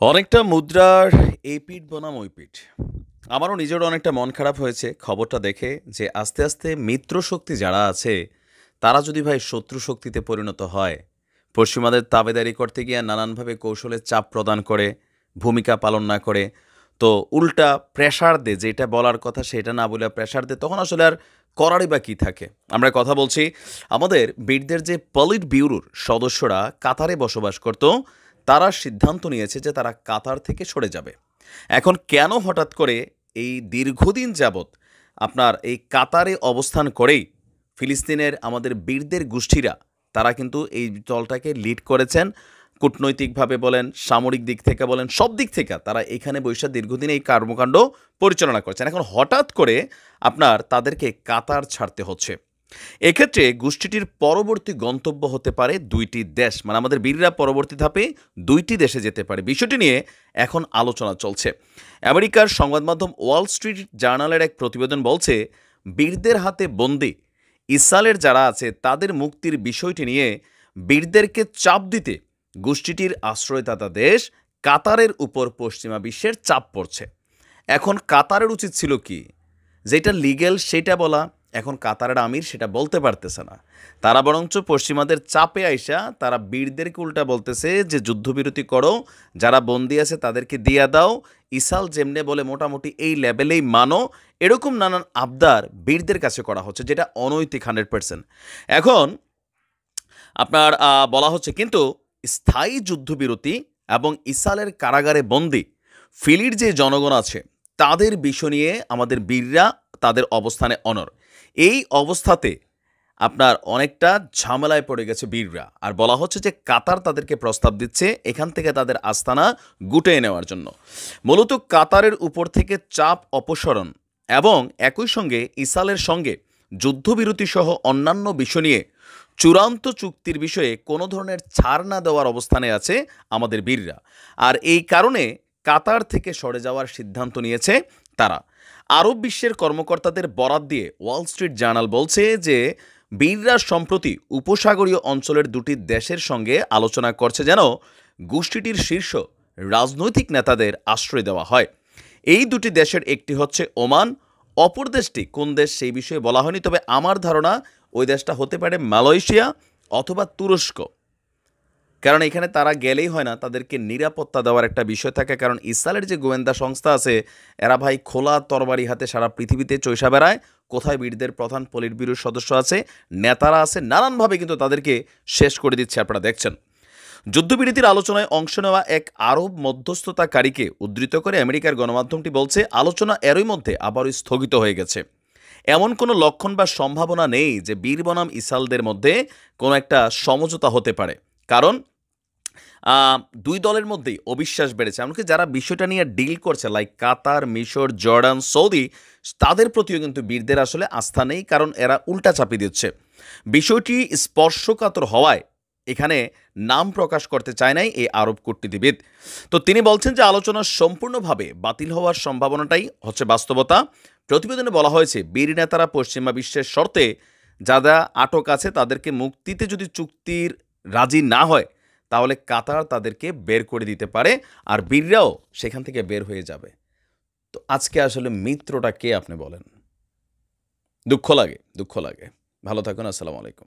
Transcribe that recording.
অনেকটা মুদ্রার এই পিঠ বনাম ওই পিঠ। আমারও নিজেরও অনেকটা মন খারাপ হয়েছে খবরটা দেখে যে আস্তে, আস্তে মিত্র শক্তি যারা আছে, তারা যদি ভাই শত্রু শক্তিতে পরিণত হয়, পশ্চিমাদের তাবেদারি করতে গিয়ে নানানভাবে কৌশলে চাপ প্রদান করে, ভূমিকা পালন না করে, তো উল্টা প্রেশার দেয়, যেটা বলার কথা সেটা না বলে প্রেশার দেয়, তখন আসলে আর করারই বা কী থাকে? আমরা কথা বলছি আমাদের বীরদের যে পলিট ব্যুরোর সদস্যরা কাতারে বসবাস করত, তারা সিদ্ধান্ত নিয়েছে যে তারা কাতার থেকে সরে যাবে। এখন কেন হঠাৎ করে এই দীর্ঘদিন যাবৎ আপনার এই কাতারে অবস্থান করেই ফিলিস্তিনের আমাদের বীরদের গোষ্ঠীরা তারা কিন্তু এই দলটাকে লিড করেছেন, কূটনৈতিকভাবে বলেন, সামরিক দিক থেকে বলেন, সব দিক থেকে তারা এখানে বৈশা দীর্ঘদিন এই কর্মকাণ্ড পরিচালনা করছেন। এখন হঠাৎ করে আপনার তাদেরকে কাতার ছাড়তে হচ্ছে। এক্ষেত্রে গোষ্ঠীটির পরবর্তী গন্তব্য হতে পারে দুইটি দেশ, মানে আমাদের বীররা পরবর্তী ধাপে দুইটি দেশে যেতে পারে। বিষয়টি নিয়ে এখন আলোচনা চলছে। আমেরিকার সংবাদ মাধ্যম ওয়াল স্ট্রিট জার্নালের এক প্রতিবেদন বলছে, বীরদের হাতে বন্দি ইসরায়েলের যারা আছে তাদের মুক্তির বিষয়টি নিয়ে বীরদেরকে চাপ দিতে গোষ্ঠীটির আশ্রয়দাতা দেশ কাতারের উপর পশ্চিমা বিশ্বের চাপ পড়ছে। এখন কাতারের উচিত ছিল কি? যেটা লিগ্যাল সেটা বলা। এখন কাতারের আমির সেটা বলতে পারতেছে না। তারা বরঞ্চ পশ্চিমাদের চাপে আইসা তারা বীরদেরকে উল্টা বলতেছে যে যুদ্ধবিরতি করো, যারা বন্দি আছে তাদেরকে দিয়া দাও, ইসাল যেমনে বলে মোটামুটি এই লেভেলেই মানো, এরকম নানান আবদার বীরদের কাছে করা হচ্ছে, যেটা অনৈতিক 100%। এখন আপনার বলা হচ্ছে কিন্তু স্থায়ী যুদ্ধবিরতি এবং ইসরায়েলের কারাগারে বন্দী ফিলির যে জনগণ আছে তাদের বিষয় নিয়ে আমাদের বীররা তাদের অবস্থানে অনড়। এই অবস্থাতে আপনার অনেকটা ঝামেলায় পড়ে গেছে বীররা, আর বলা হচ্ছে যে কাতার তাদেরকে প্রস্তাব দিচ্ছে এখান থেকে তাদের আস্তানা গুটিয়ে নেওয়ার জন্য। মূলত কাতারের উপর থেকে চাপ অপসারণ এবং একই সঙ্গে ইসরায়েলের সঙ্গে যুদ্ধবিরতি সহ অন্যান্য বিষয় নিয়ে চূড়ান্ত চুক্তির বিষয়ে কোনো ধরনের ছাড় না দেওয়ার অবস্থানে আছে আমাদের বীররা। আর এই কারণে কাতার থেকে সরে যাওয়ার সিদ্ধান্ত নিয়েছে তারা। আরব বিশ্বের কর্মকর্তাদের বরাত দিয়ে ওয়াল স্ট্রিট জার্নাল বলছে যে বীররা সম্প্রতি উপসাগরীয় অঞ্চলের দুটি দেশের সঙ্গে আলোচনা করছে যেন গোষ্ঠীটির শীর্ষ রাজনৈতিক নেতাদের আশ্রয় দেওয়া হয়। এই দুটি দেশের একটি হচ্ছে ওমান, অপর দেশটি কোন দেশ সেই বিষয়ে বলা হয়নি, তবে আমার ধারণা ওই দেশটা হতে পারে মালয়েশিয়া অথবা তুরস্ক। কারণ এখানে তারা গেলেই হয় না, তাদেরকে নিরাপত্তা দেওয়ার একটা বিষয় থাকে। কারণ ইসরায়েলের যে গোয়েন্দা সংস্থা আছে এরা ভাই খোলা তরবারি হাতে সারা পৃথিবীতে চৈষা বেড়ায়, কোথায় বীরদের প্রধান পলিট ব্যুরোর সদস্য আছে, নেতারা আছে, নানানভাবে কিন্তু তাদেরকে শেষ করে দিচ্ছে। আপনারা দেখছেন যুদ্ধবিরতির আলোচনায় অংশ নেওয়া এক আরব মধ্যস্থতাকারীকে উদ্ধৃত করে আমেরিকার গণমাধ্যমটি বলছে, আলোচনা এরই মধ্যে আবারও স্থগিত হয়ে গেছে। এমন কোনো লক্ষণ বা সম্ভাবনা নেই যে বীর বনাম ইসরায়েলদের মধ্যে কোনো একটা সমঝোতা হতে পারে। কারণ দুই দলের মধ্যেই অবিশ্বাস বেড়েছে। এমনকি যারা বিষয়টা নিয়ে ডিল করছে লাইক কাতার, মিশর, জর্ডান, সৌদি, তাদের প্রতিও কিন্তু বীরদের আসলে আস্থা নেই, কারণ এরা উল্টা চাপিয়ে দিচ্ছে। বিষয়টি স্পর্শকাতর হওয়ায় এখানে নাম প্রকাশ করতে চায় নাই এই আরব কূটনীতিবিদ। তো তিনি বলছেন যে আলোচনা সম্পূর্ণভাবে বাতিল হওয়ার সম্ভাবনাটাই হচ্ছে বাস্তবতা। প্রতিবেদনে বলা হয়েছে বীর নেতারা পশ্চিমা বিশ্বের শর্তে যারা আটক আছে তাদেরকে মুক্তিতে যদি চুক্তির রাজি না হয় তাহলে কাতার তাদেরকে বের করে দিতে পারে, আর বীররাও সেখান থেকে বের হয়ে যাবে। তো আজকে আসলে মিত্রটা কে আপনি বলেন? দুঃখ লাগে, দুঃখ লাগে। ভালো থাকুন। আসসালামু আলাইকুম।